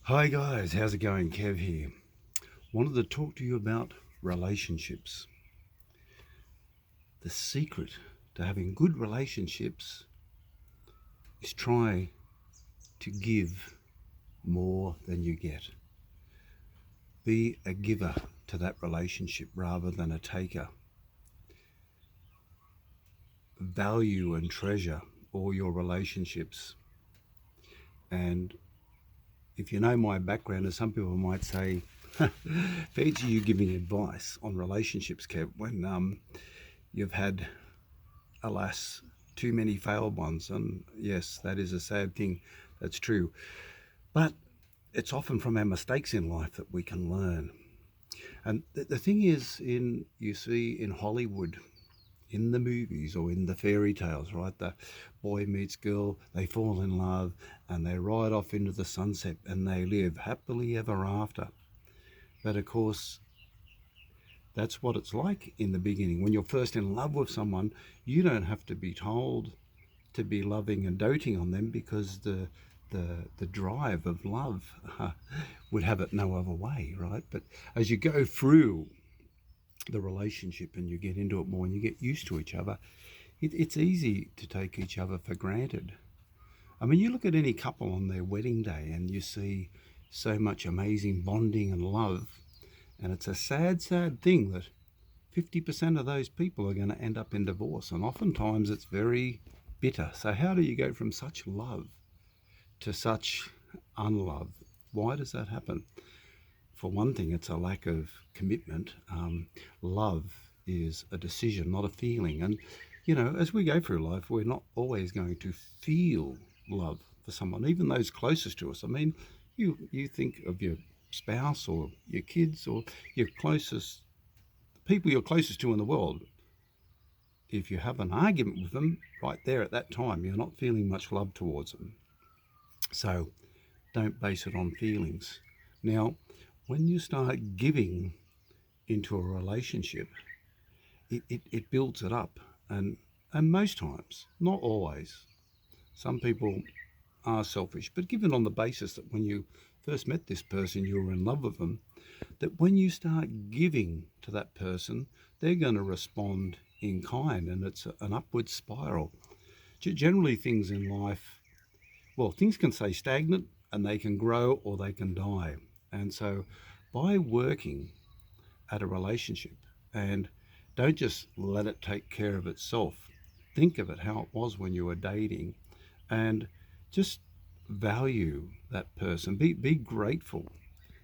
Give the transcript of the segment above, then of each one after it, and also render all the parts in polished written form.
Hi guys, how's it going? Kev here. Wanted to talk to you about relationships. The secret to having good relationships is try to give more than you get. Be a giver to that relationship rather than a taker. Value and treasure all your relationships. And if you know my background, as some people might say, fancy you giving advice on relationships, Kev, when you've had, alas, too many failed ones. And yes, that is a sad thing. That's true. But it's often from our mistakes in life that we can learn. And the thing is, you see in Hollywood, in the movies or in the fairy tales, right? The boy meets girl, they fall in love, and they ride off into the sunset and they live happily ever after. But of course, that's what it's like in the beginning. When you're first in love with someone, you don't have to be told to be loving and doting on them, because the drive of love would have it no other way, right? But as you go through the relationship and you get into it more and you get used to each other, it's easy to take each other for granted. I mean, you look at any couple on their wedding day and you see so much amazing bonding and love, and it's a sad, sad thing that 50% of those people are going to end up in divorce, and oftentimes it's very bitter. So how do you go from such love to such unlove? Why does that happen? For one thing, it's a lack of commitment. Love is a decision, not a feeling. And, as we go through life, we're not always going to feel love for someone, even those closest to us. I mean, you think of your spouse or your kids or your closest people you're closest to in the world. If you have an argument with them right there at that time, you're not feeling much love towards them. So don't base it on feelings. Now, when you start giving into a relationship, it builds it up. And most times, not always, some people are selfish, but given on the basis that when you first met this person, you were in love with them, that when you start giving to that person, they're going to respond in kind, and it's an upward spiral. Generally, things in life, well, things can stay stagnant and they can grow or they can die. And so by working at a relationship, and don't just let it take care of itself, think of it how it was when you were dating, and just value that person. Be grateful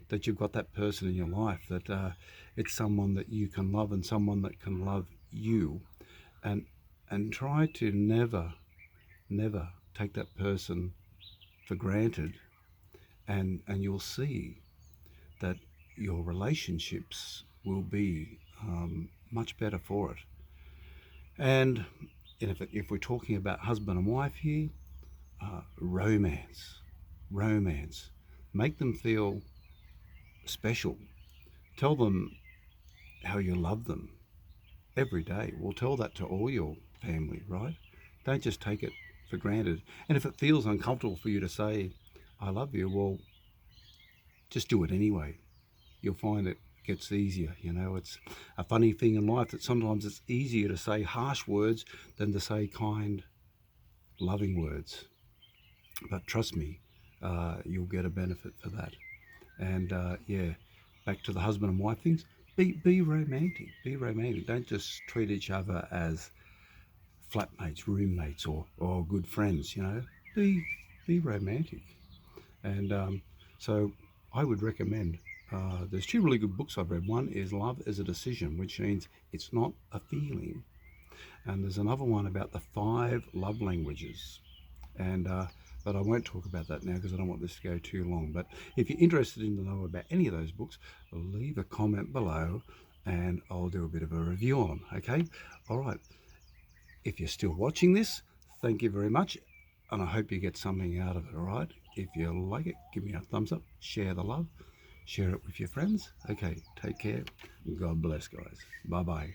that you've got that person in your life, that it's someone that you can love and someone that can love you, and try to never take that person for granted, and you'll see that your relationships will be much better for it. And if we're talking about husband and wife here, romance, make them feel special. Tell them how you love them every day. Well, tell that to all your family, right? Don't just take it for granted. And if it feels uncomfortable for you to say, I love you, well, just do it anyway. You'll find it gets easier. It's a funny thing in life that sometimes it's easier to say harsh words than to say kind, loving words. But trust me, you'll get a benefit for that. And yeah, back to the husband and wife things. Be romantic. Be romantic. Don't just treat each other as flatmates, roommates, or good friends. Be romantic. And so I would recommend. There's two really good books I've read. One is Love is a Decision, which means it's not a feeling. And there's another one about the 5 love languages. And but I won't talk about that now because I don't want this to go too long. But if you're interested in to know about any of those books, leave a comment below and I'll do a bit of a review on them. Okay? All right. If you're still watching this, thank you very much, and I hope you get something out of it. All right? If you like it, give me a thumbs up, share the love, share it with your friends. Okay, take care. God bless, guys. Bye-bye.